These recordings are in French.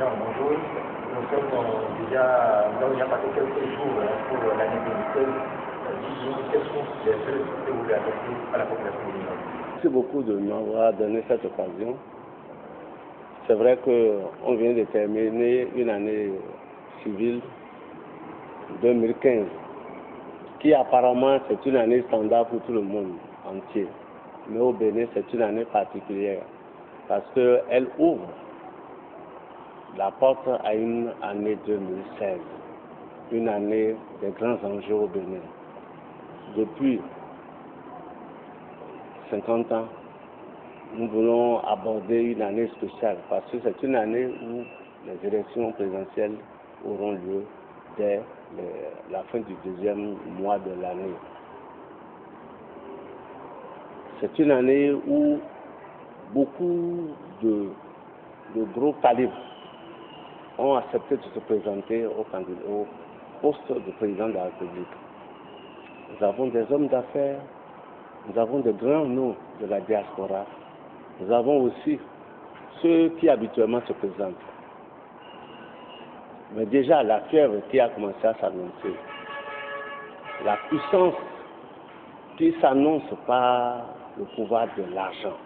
Président, bonjour. Nous sommes déjà, il y a passé quelques jours pour l'année 2016. Quels sont les vœux que vous voulez adresser à la population béninoise? Merci beaucoup de m'avoir donné cette occasion. C'est vrai qu'on vient de terminer une année civile 2015, qui apparemment c'est une année standard pour tout le monde entier. Mais au Bénin, c'est une année particulière parce qu'elle ouvre la porte à une année 2016, une année des grands enjeux au Bénin. Depuis 50 ans, nous voulons aborder une année spéciale parce que c'est une année où les élections présidentielles auront lieu dès la fin du deuxième mois de l'année. C'est une année où beaucoup de gros calibres ont accepté de se présenter au poste de président de la République. Nous avons des hommes d'affaires, nous avons des grands noms de la diaspora, nous avons aussi ceux qui habituellement se présentent. Mais déjà, la fièvre qui a commencé à s'annoncer, la puissance qui s'annonce par le pouvoir de l'argent,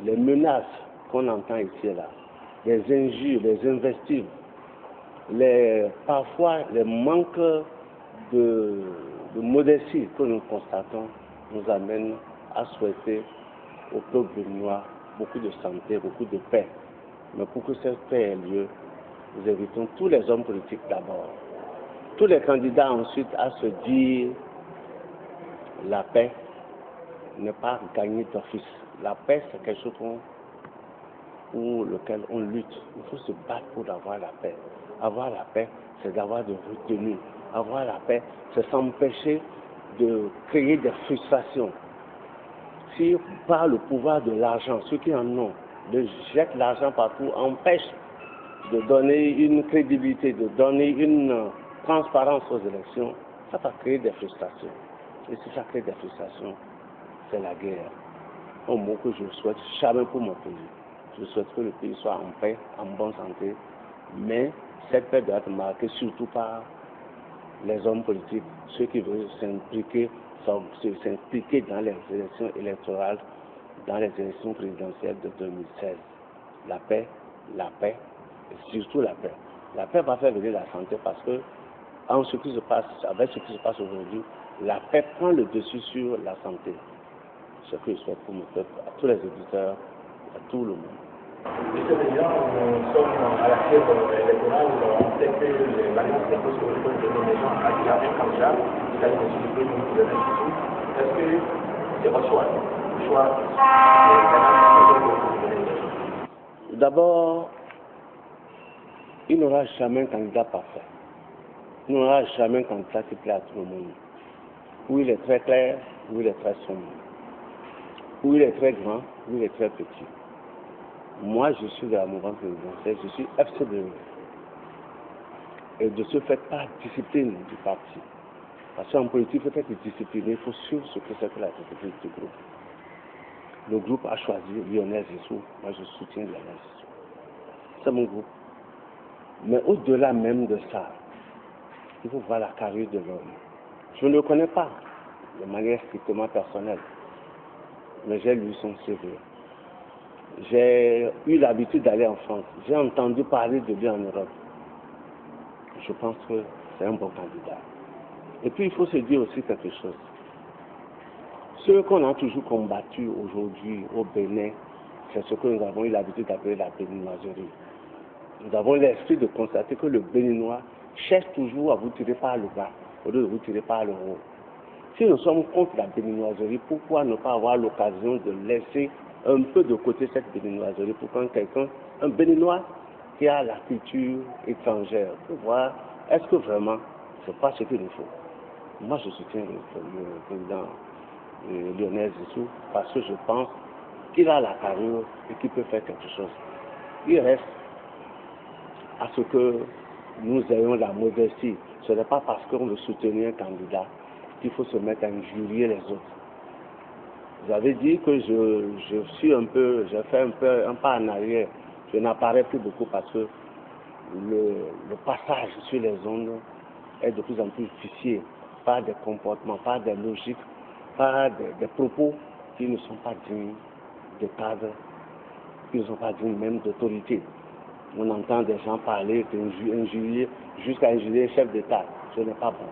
les menaces qu'on entend ici et là, les injures, les investiures, parfois les manques de modestie que nous constatons nous amènent à souhaiter au peuple béninois beaucoup de santé, beaucoup de paix. Mais pour que cette paix ait lieu, nous invitons tous les hommes politiques d'abord, tous les candidats ensuite à se dire la paix n'est pas gagnée d'office. La paix, c'est quelque chose pour lequel on lutte. Il faut se battre pour avoir la paix. Avoir la paix, c'est d'avoir de retenue. Avoir la paix, c'est s'empêcher de créer des frustrations. Si par le pouvoir de l'argent, ceux qui en ont, jettent l'argent partout, empêchent de donner une crédibilité, de donner une transparence aux élections, ça va créer des frustrations. Et si ça crée des frustrations, c'est la guerre. Un mot que je souhaite jamais pour mon pays. Je souhaite que le pays soit en paix, en bonne santé, mais cette paix doit être marquée surtout par les hommes politiques, ceux qui veulent s'impliquer dans les élections électorales, dans les élections présidentielles de 2016. La paix, et surtout la paix. La paix va faire venir la santé parce que, avec ce qui se passe aujourd'hui, la paix prend le dessus sur la santé. Ce que je souhaite pour mon peuple, à tous les éditeurs, à tout le monde. Monsieur le Président, nous sommes à la fièvre électorale. On sait que les balances des postes sur le de nos gens a déjà un candidat qui a été consulté pour le institut. Est-ce que c'est votre choix? Le choix D'abord, il n'y aura jamais un candidat parfait. Il n'y aura jamais un candidat qui plaît à tout le monde. Où il est très clair, où il est très sombre. Où il est très grand, où il est très petit. Moi, je suis de la mouvance présidentielle, je suis FCDE. Et de ce fait, pas discipline du parti. Parce qu'en politique, il faut être discipliné, il faut suivre ce que c'est que la discipline du groupe. Le groupe a choisi Lionel Zissou, moi je soutiens Lionel Zissou. C'est mon groupe. Mais au-delà même de ça, il faut voir la carrière de l'homme. Je ne le connais pas de manière strictement personnelle, mais j'ai lu son CV. J'ai eu l'habitude d'aller en France. J'ai entendu parler de lui en Europe. Je pense que c'est un bon candidat. Et puis il faut se dire aussi quelque chose. Ce qu'on a toujours combattu aujourd'hui au Bénin, c'est ce que nous avons eu l'habitude d'appeler la béninoiserie. Nous avons l'esprit de constater que le Béninois cherche toujours à vous tirer par le bas, au lieu de vous tirer par le haut. Si nous sommes contre la béninoiserie, pourquoi ne pas avoir l'occasion de laisser un peu de côté cette béninoiserie pour quand quelqu'un, un Béninois qui a la culture étrangère, pour voir est-ce que vraiment c'est pas ce qu'il nous faut. Moi je soutiens le président Lionel Zissou parce que je pense qu'il a la carrure et qu'il peut faire quelque chose. Il reste à ce que nous ayons la modestie. Ce n'est pas parce qu'on veut soutenir un candidat qu'il faut se mettre à injurier les autres. Vous avez dit que j'ai fait un pas en arrière Je n'apparais plus beaucoup parce que le passage sur les ondes est de plus en plus vicié par des comportements, par des logiques, par des propos qui ne sont pas dignes de cadre, qui ne sont pas dignes même d'autorité. On entend des gens parler, injurier, jusqu'à injurier le chef d'État. Ce n'est pas bon.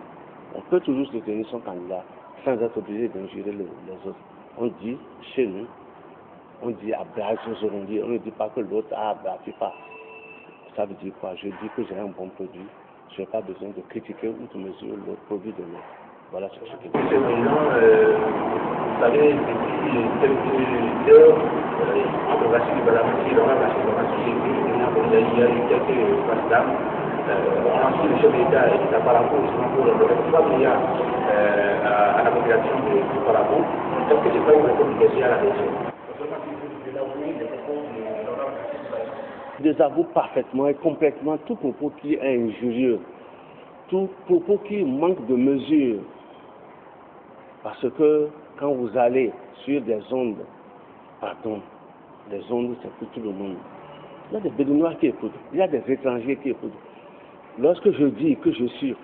On peut toujours soutenir son candidat sans être obligé d'injurer les autres. On dit chez nous, on dit à Blaise, on ne dit pas que l'autre a FIFA. Ça veut dire quoi? Je dis que j'ai un bon produit. Je n'ai pas besoin de critiquer ou de mesurer l'autre produit de l'autre. Voilà ce que je dis. Monsieur le Président, vous savez, depuis quelques heures, entre Vassili Balamati et Laurent Vassili Balamati, il y a eu quelques passes d'âme. On a su le chef d'État et l'État par rapport justement pour le 3 milliards à la population de Parabo. Est-ce que l'État vous répond déjà à la région? Je désavoue parfaitement et complètement tout propos qui est injurieux, tout propos qui manque de mesure. Parce que quand vous allez sur des ondes, des ondes c'est pour tout le monde. Il y a des Béninois qui écoutent, il y a des étrangers qui écoutent. Lorsque je dis que je suis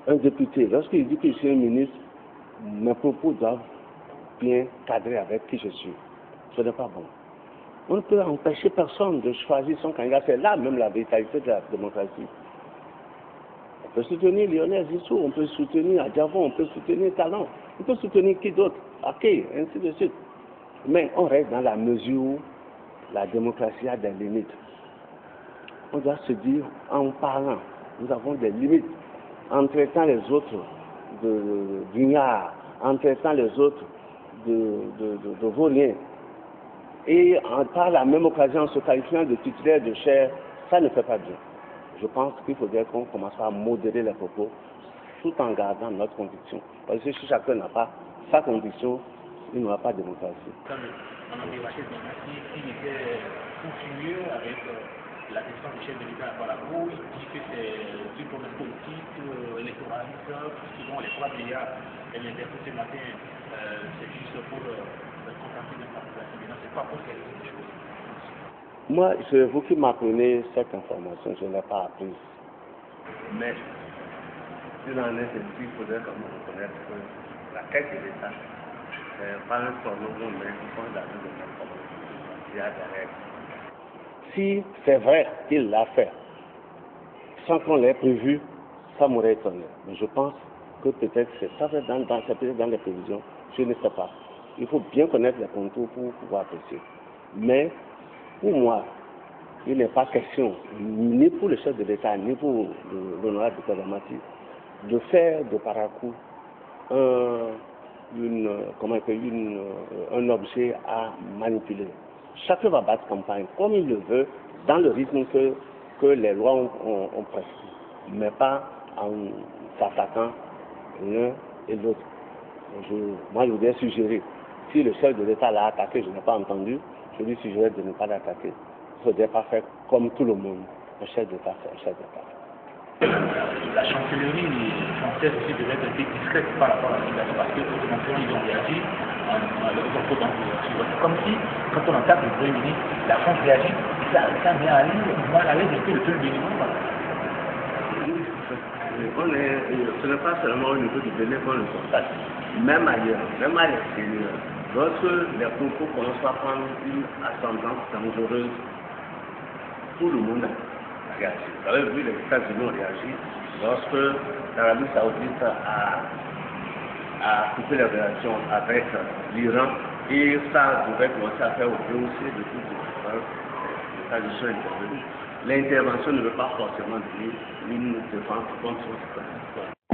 un député, lorsque je dis que je suis un ministre, mes propos doivent bien cadrer avec qui je suis. Ce n'est pas bon. On ne peut empêcher personne de choisir son candidat. C'est là même la vitalité de la démocratie. On peut soutenir Lionel Zissou, on peut soutenir Adjavon, on peut soutenir Talon, on peut soutenir qui d'autre, Ake, ainsi de suite. Mais on reste dans la mesure où la démocratie a des limites. On doit se dire, en parlant, nous avons des limites. En traitant les autres d'ignards, en traitant les autres de vauriens, et par la même occasion, en se qualifiant de titulaire de chair, ça ne fait pas bien. Je pense qu'il faudrait qu'on commence à modérer les propos tout en gardant notre conviction. Parce que si chacun n'a pas sa conviction, il n'y aura pas de démocratie. On a débattu qui était furieux avec la question du chef de l'État à Parabo. Il dit que c'est une promesse politique, électoraliste, selon les 3 milliards et l'interview ce matin, c'est juste pour contenter la population. Mais non, c'est pas pour quelque chose. Moi, c'est vous qui m'apprenez cette information, je ne l'ai pas apprise. Mais, s'il en est ainsi, il faudrait quand même reconnaître que la quête de l'État, par un tournoi, mais ils sont dans une information. Il y a des règles. Si c'est vrai qu'il l'a fait, sans qu'on l'ait prévu, ça m'aurait étonné. Mais je pense que peut-être c'est ça dans les prévisions, je ne sais pas. Il faut bien connaître les contours pour pouvoir apprécier. Mais, pour moi, il n'est pas question, ni pour le chef de l'État, ni pour l'honorable Balamati, de faire de Parakou un objet à manipuler. Chacun va battre campagne comme il le veut, dans le rythme que les lois ont prescrit, mais pas en s'attaquant l'un et l'autre. Moi, je voudrais suggérer, si le chef de l'État l'a attaqué, je n'ai pas entendu, je lui suggérerais de ne pas l'attaquer. Il ne faudrait pas faire comme tout le monde. Un chef d'État, c'est un chef d'État. La chancellerie française aussi devait être discrète par rapport à la situation parce que les Français ils ont réagi c'est comme si, quand on entend le Premier ministre, la France réagit, ça met à l'aise un peu le peuple béninois. Ce n'est pas seulement au niveau du Bénin qu'on le constate, même ailleurs, même à l'extérieur. Lorsque les propos commencent à prendre une ascendance dangereuse, tout le monde a réagi. Vous avez vu, les États-Unis ont réagi lorsque l'Arabie Saoudite a coupé les relations avec l'Iran et ça devait commencer à faire au aussi de toutes les États-Unis intervenus. L'intervention ne veut pas forcément dire une défense contre son